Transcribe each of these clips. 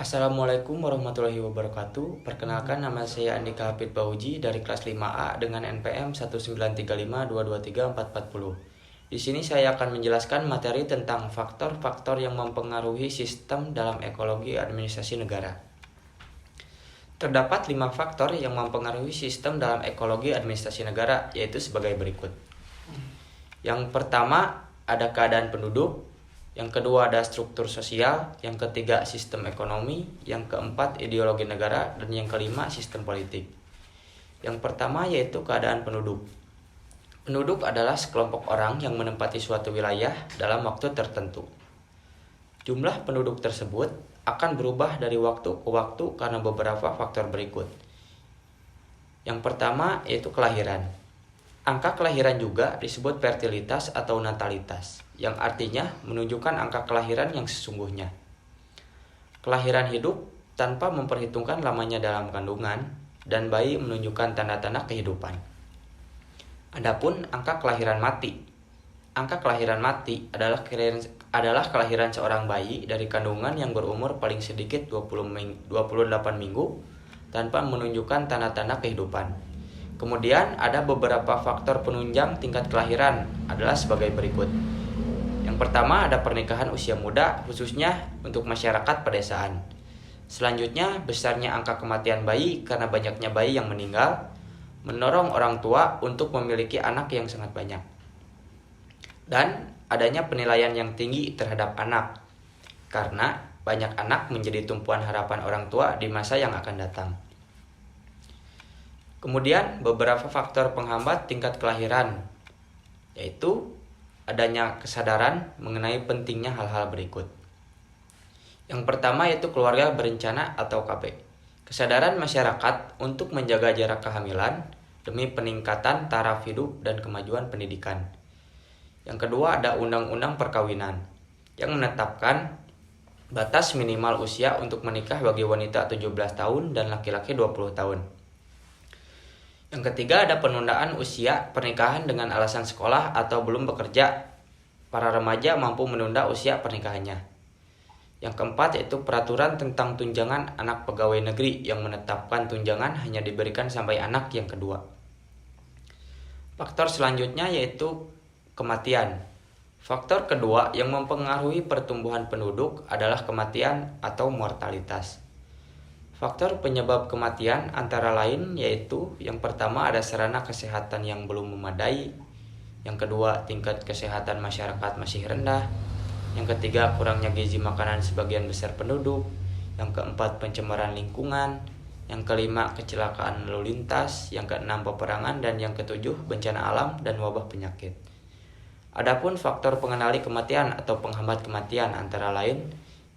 Assalamualaikum warahmatullahi wabarakatuh. Perkenalkan, nama saya Andika Hafid Bauji dari kelas 5A dengan NPM 19352234440. Di sini saya akan menjelaskan materi tentang faktor-faktor yang mempengaruhi sistem dalam ekologi administrasi negara. Terdapat 5 faktor yang mempengaruhi sistem dalam ekologi administrasi negara, yaitu sebagai berikut. Yang pertama, ada keadaan penduduk. Yang kedua ada struktur sosial, yang ketiga sistem ekonomi, yang keempat ideologi negara, dan yang kelima sistem politik. Yang pertama yaitu keadaan penduduk. Penduduk adalah sekelompok orang yang menempati suatu wilayah dalam waktu tertentu. Jumlah penduduk tersebut akan berubah dari waktu ke waktu karena beberapa faktor berikut. Yang pertama yaitu kelahiran. Angka kelahiran juga disebut fertilitas atau natalitas, yang artinya menunjukkan angka kelahiran yang sesungguhnya. Kelahiran hidup tanpa memperhitungkan lamanya dalam kandungan, dan bayi menunjukkan tanda-tanda kehidupan. Adapun angka kelahiran mati. Angka kelahiran mati adalah kelahiran seorang bayi dari kandungan yang berumur paling sedikit 28 minggu tanpa menunjukkan tanda-tanda kehidupan. Kemudian ada beberapa faktor penunjang tingkat kelahiran adalah sebagai berikut. Yang pertama ada pernikahan usia muda, khususnya untuk masyarakat pedesaan. Selanjutnya besarnya angka kematian bayi karena banyaknya bayi yang meninggal, mendorong orang tua untuk memiliki anak yang sangat banyak. Dan adanya penilaian yang tinggi terhadap anak, karena banyak anak menjadi tumpuan harapan orang tua di masa yang akan datang. Kemudian beberapa faktor penghambat tingkat kelahiran, yaitu adanya kesadaran mengenai pentingnya hal-hal berikut. Yang pertama yaitu keluarga berencana atau KB. Kesadaran masyarakat untuk menjaga jarak kehamilan demi peningkatan taraf hidup dan kemajuan pendidikan. Yang kedua ada undang-undang perkawinan yang menetapkan batas minimal usia untuk menikah bagi wanita 17 tahun dan laki-laki 20 tahun. Yang ketiga ada penundaan usia pernikahan dengan alasan sekolah atau belum bekerja. Para remaja mampu menunda usia pernikahannya. Yang keempat yaitu peraturan tentang tunjangan anak pegawai negeri yang menetapkan tunjangan hanya diberikan sampai anak yang kedua. Faktor selanjutnya yaitu kematian. Faktor kedua yang mempengaruhi pertumbuhan penduduk adalah kematian atau mortalitas. Faktor penyebab kematian antara lain yaitu yang pertama ada sarana kesehatan yang belum memadai, yang kedua tingkat kesehatan masyarakat masih rendah, yang ketiga kurangnya gizi makanan sebagian besar penduduk, yang keempat pencemaran lingkungan, yang kelima kecelakaan lalu lintas, yang keenam peperangan, dan yang ketujuh bencana alam dan wabah penyakit. Adapun faktor pengendali kematian atau penghambat kematian antara lain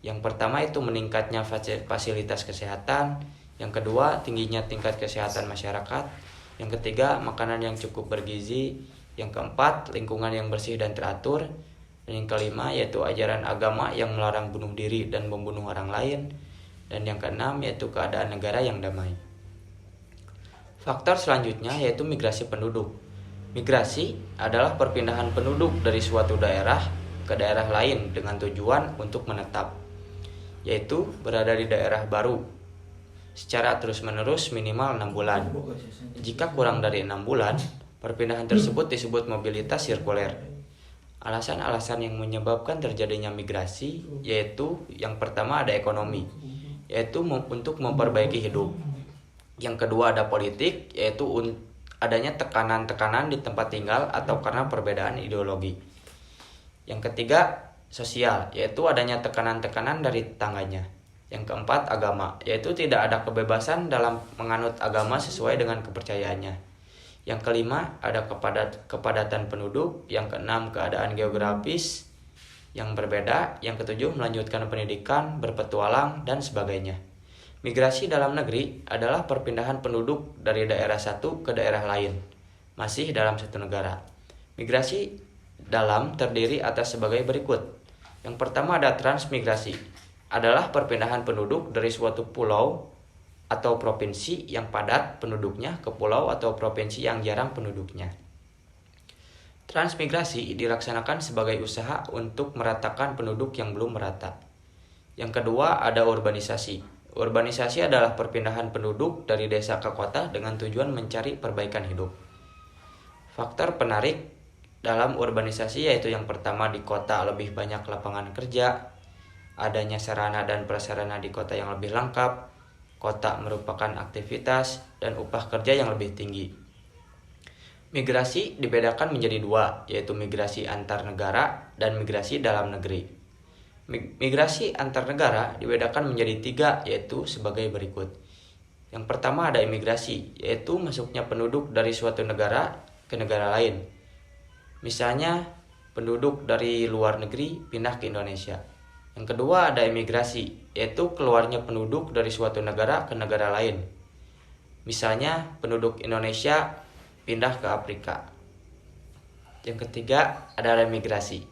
yang pertama itu meningkatnya fasilitas kesehatan, yang kedua tingginya tingkat kesehatan masyarakat, yang ketiga makanan yang cukup bergizi, yang keempat lingkungan yang bersih dan teratur, dan yang kelima yaitu ajaran agama yang melarang bunuh diri dan membunuh orang lain, dan yang keenam yaitu keadaan negara yang damai. Faktor selanjutnya yaitu migrasi penduduk. Migrasi adalah perpindahan penduduk dari suatu daerah ke daerah lain dengan tujuan untuk menetap, yaitu berada di daerah baru secara terus-menerus minimal 6 bulan. Jika kurang dari 6 bulan, perpindahan tersebut disebut mobilitas sirkuler. Alasan-alasan yang menyebabkan terjadinya migrasi yaitu yang pertama ada ekonomi, yaitu untuk memperbaiki hidup. Yang kedua ada politik, yaitu adanya tekanan-tekanan di tempat tinggal atau karena perbedaan ideologi. Yang ketiga sosial, yaitu adanya tekanan-tekanan dari tetangganya. Yang keempat agama, yaitu tidak ada kebebasan dalam menganut agama sesuai dengan kepercayaannya. Yang kelima ada kepadatan penduduk. Yang keenam keadaan geografis yang berbeda. Yang ketujuh melanjutkan pendidikan, berpetualang, dan sebagainya. Migrasi dalam negeri adalah perpindahan penduduk dari daerah satu ke daerah lain, masih dalam satu negara. Migrasi dalam terdiri atas sebagai berikut. Yang pertama ada transmigrasi, adalah perpindahan penduduk dari suatu pulau atau provinsi yang padat penduduknya ke pulau atau provinsi yang jarang penduduknya. Transmigrasi dilaksanakan sebagai usaha untuk meratakan penduduk yang belum merata. Yang kedua ada urbanisasi. Urbanisasi adalah perpindahan penduduk dari desa ke kota dengan tujuan mencari perbaikan hidup. Faktor penarik dalam urbanisasi yaitu yang pertama, di kota lebih banyak lapangan kerja, adanya sarana dan prasarana di kota yang lebih lengkap, kota merupakan aktivitas dan upah kerja yang lebih tinggi. Migrasi dibedakan menjadi dua, yaitu migrasi antar negara dan migrasi dalam negeri. Migrasi antar negara dibedakan menjadi tiga, yaitu sebagai berikut. Yang pertama ada imigrasi, yaitu masuknya penduduk dari suatu negara ke negara lain. Misalnya, penduduk dari luar negeri pindah ke Indonesia. Yang kedua ada imigrasi, yaitu keluarnya penduduk dari suatu negara ke negara lain. Misalnya, penduduk Indonesia pindah ke Afrika. Yang ketiga ada remigrasi,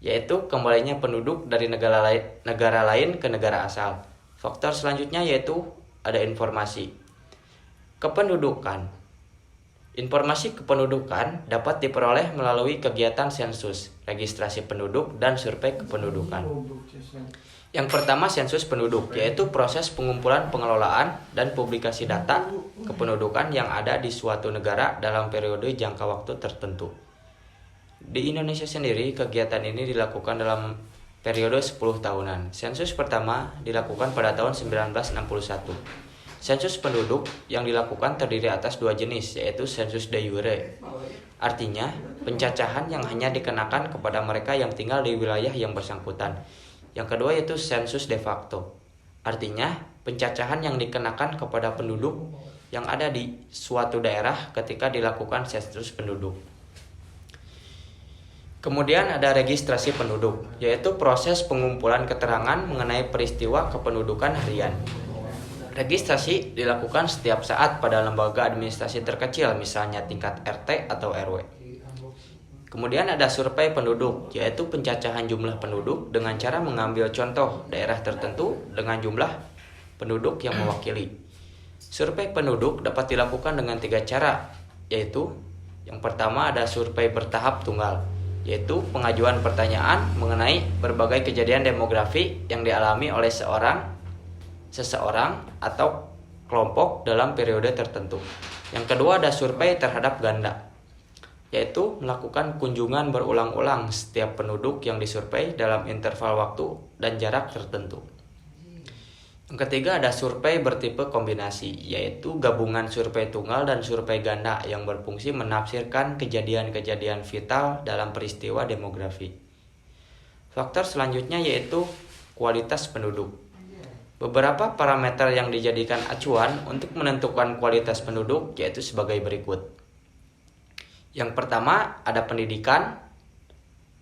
yaitu kembalinya penduduk dari negara lain ke negara asal. Faktor selanjutnya yaitu ada informasi. Kependudukan. Informasi kependudukan dapat diperoleh melalui kegiatan sensus, registrasi penduduk, dan survei kependudukan. Yang pertama sensus penduduk, yaitu proses pengumpulan, pengelolaan, dan publikasi data kependudukan yang ada di suatu negara dalam periode jangka waktu tertentu. Di Indonesia sendiri, kegiatan ini dilakukan dalam periode 10 tahunan. Sensus pertama dilakukan pada tahun 1961. Sensus penduduk yang dilakukan terdiri atas dua jenis, yaitu sensus de jure. Artinya, pencacahan yang hanya dikenakan kepada mereka yang tinggal di wilayah yang bersangkutan. Yang kedua yaitu sensus de facto. Artinya, pencacahan yang dikenakan kepada penduduk yang ada di suatu daerah ketika dilakukan sensus penduduk. Kemudian ada registrasi penduduk, yaitu proses pengumpulan keterangan mengenai peristiwa kependudukan harian. Registrasi dilakukan setiap saat pada lembaga administrasi terkecil, misalnya tingkat RT atau RW. Kemudian ada survei penduduk, yaitu pencacahan jumlah penduduk dengan cara mengambil contoh daerah tertentu dengan jumlah penduduk yang mewakili. Survei penduduk dapat dilakukan dengan 3 cara, yaitu yang pertama ada survei bertahap tunggal, yaitu pengajuan pertanyaan mengenai berbagai kejadian demografi yang dialami oleh seseorang atau kelompok dalam periode tertentu. Yang kedua ada survei terhadap ganda, yaitu melakukan kunjungan berulang-ulang setiap penduduk yang disurvei dalam interval waktu dan jarak tertentu. Yang ketiga ada survei bertipe kombinasi, yaitu gabungan survei tunggal dan survei ganda yang berfungsi menafsirkan kejadian-kejadian vital dalam peristiwa demografi. Faktor selanjutnya yaitu kualitas penduduk. Beberapa parameter yang dijadikan acuan untuk menentukan kualitas penduduk yaitu sebagai berikut. Yang pertama ada pendidikan.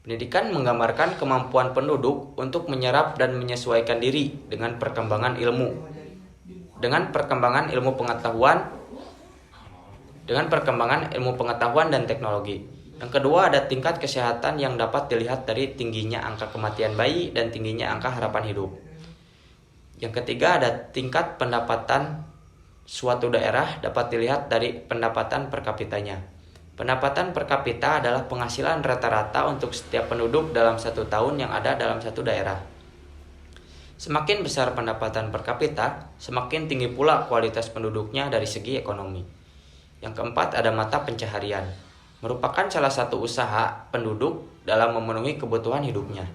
Pendidikan menggambarkan kemampuan penduduk untuk menyerap dan menyesuaikan diri dengan perkembangan ilmu. Dengan perkembangan ilmu pengetahuan dan teknologi. Yang kedua ada tingkat kesehatan yang dapat dilihat dari tingginya angka kematian bayi dan tingginya angka harapan hidup. Yang ketiga ada tingkat pendapatan suatu daerah dapat dilihat dari pendapatan per kapitanya. Pendapatan per kapita adalah penghasilan rata-rata untuk setiap penduduk dalam 1 tahun yang ada dalam satu daerah. Semakin besar pendapatan per kapita, semakin tinggi pula kualitas penduduknya dari segi ekonomi. Yang keempat ada mata pencaharian, merupakan salah satu usaha penduduk dalam memenuhi kebutuhan hidupnya.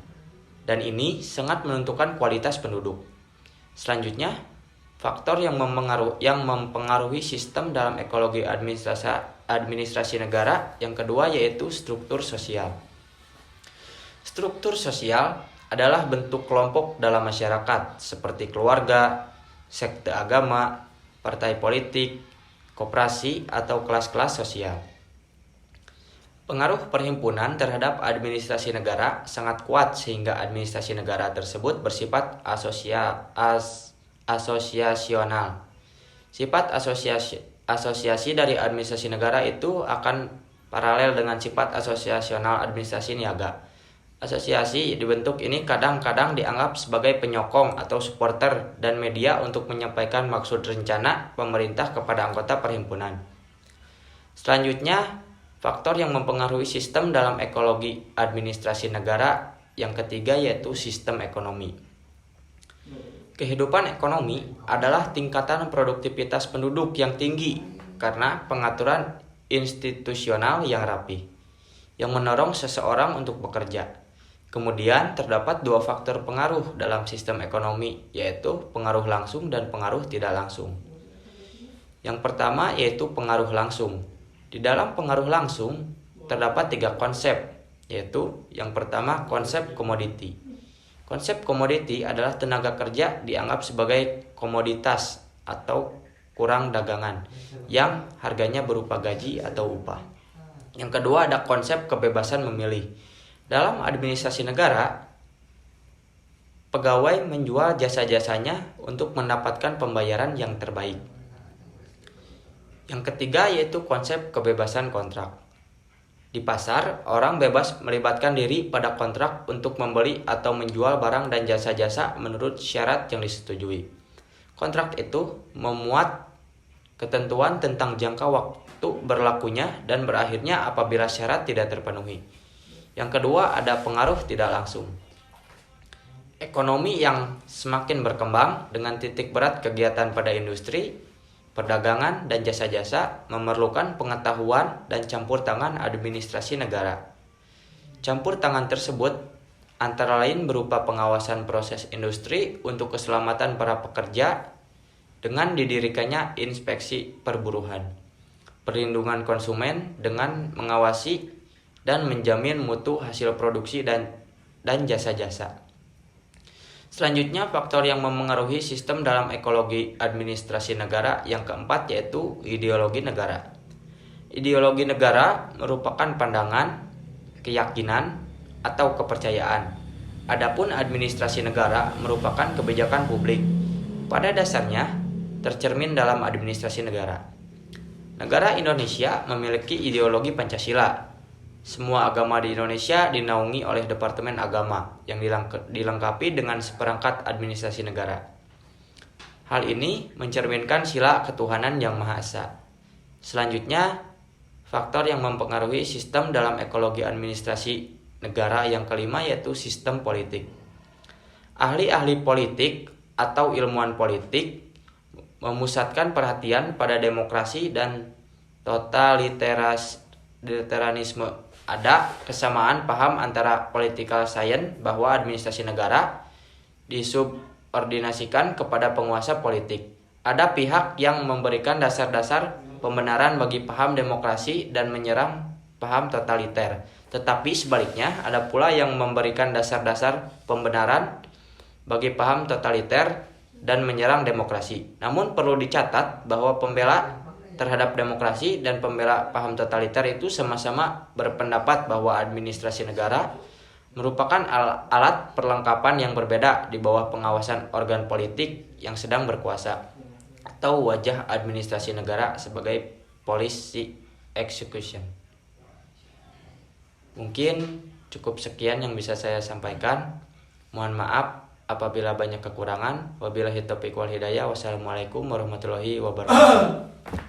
Dan ini sangat menentukan kualitas penduduk. Selanjutnya, faktor yang mempengaruhi sistem dalam ekologi administrasi negara yang kedua yaitu struktur sosial. Struktur sosial adalah bentuk kelompok dalam masyarakat seperti keluarga, sekte agama, partai politik, koperasi, atau kelas-kelas sosial. Pengaruh perhimpunan terhadap administrasi negara sangat kuat sehingga administrasi negara tersebut bersifat asosiasional. Sifat asosiasi dari administrasi negara itu akan paralel dengan sifat asosiasional administrasi niaga. Asosiasi dibentuk ini kadang-kadang dianggap sebagai penyokong atau supporter dan media untuk menyampaikan maksud rencana pemerintah kepada anggota perhimpunan. Selanjutnya, faktor yang mempengaruhi sistem dalam ekologi administrasi negara yang ketiga yaitu sistem ekonomi. Kehidupan ekonomi adalah tingkatan produktivitas penduduk yang tinggi karena pengaturan institusional yang rapi, yang mendorong seseorang untuk bekerja. Kemudian terdapat dua faktor pengaruh dalam sistem ekonomi, yaitu pengaruh langsung dan pengaruh tidak langsung. Yang pertama yaitu pengaruh langsung. Di dalam pengaruh langsung terdapat tiga konsep, yaitu yang pertama konsep komoditi. Konsep komoditi adalah tenaga kerja dianggap sebagai komoditas atau kurang dagangan yang harganya berupa gaji atau upah. Yang kedua ada konsep kebebasan memilih. Dalam administrasi negara, pegawai menjual jasa-jasanya untuk mendapatkan pembayaran yang terbaik. Yang ketiga yaitu konsep kebebasan kontrak. Di pasar, orang bebas melibatkan diri pada kontrak untuk membeli atau menjual barang dan jasa-jasa menurut syarat yang disetujui. Kontrak itu memuat ketentuan tentang jangka waktu berlakunya dan berakhirnya apabila syarat tidak terpenuhi. Yang kedua ada pengaruh tidak langsung. Ekonomi yang semakin berkembang dengan titik berat kegiatan pada industri, perdagangan, dan jasa-jasa memerlukan pengetahuan dan campur tangan administrasi negara. Campur tangan tersebut antara lain berupa pengawasan proses industri untuk keselamatan para pekerja dengan didirikannya inspeksi perburuhan, perlindungan konsumen dengan mengawasi dan menjamin mutu hasil produksi dan jasa-jasa. Selanjutnya, faktor yang memengaruhi sistem dalam ekologi administrasi negara yang keempat yaitu ideologi negara. Ideologi negara merupakan pandangan, keyakinan, atau kepercayaan. Adapun administrasi negara merupakan kebijakan publik. Pada dasarnya, tercermin dalam administrasi negara. Negara Indonesia memiliki ideologi Pancasila. Semua agama di Indonesia dinaungi oleh Departemen Agama yang dilengkapi dengan seperangkat administrasi negara. Hal ini mencerminkan sila ketuhanan yang Maha Esa. Selanjutnya, faktor yang mempengaruhi sistem dalam ekologi administrasi negara yang kelima yaitu sistem politik. Ahli-ahli politik atau ilmuwan politik memusatkan perhatian pada demokrasi dan totalitarianisme. Ada kesamaan paham antara political science bahwa administrasi negara disubordinasikan kepada penguasa politik. Ada pihak yang memberikan dasar-dasar pembenaran bagi paham demokrasi dan menyerang paham totaliter. Tetapi sebaliknya ada pula yang memberikan dasar-dasar pembenaran bagi paham totaliter dan menyerang demokrasi. Namun perlu dicatat bahwa pembela terhadap demokrasi dan pembela paham totaliter itu sama-sama berpendapat bahwa administrasi negara merupakan alat perlengkapan yang berbeda di bawah pengawasan organ politik yang sedang berkuasa atau wajah administrasi negara sebagai policy execution. Mungkin cukup sekian yang bisa saya sampaikan. Mohon maaf apabila banyak kekurangan. Wabillahi taufiq wal hidayah. Wassalamualaikum warahmatullahi wabarakatuh.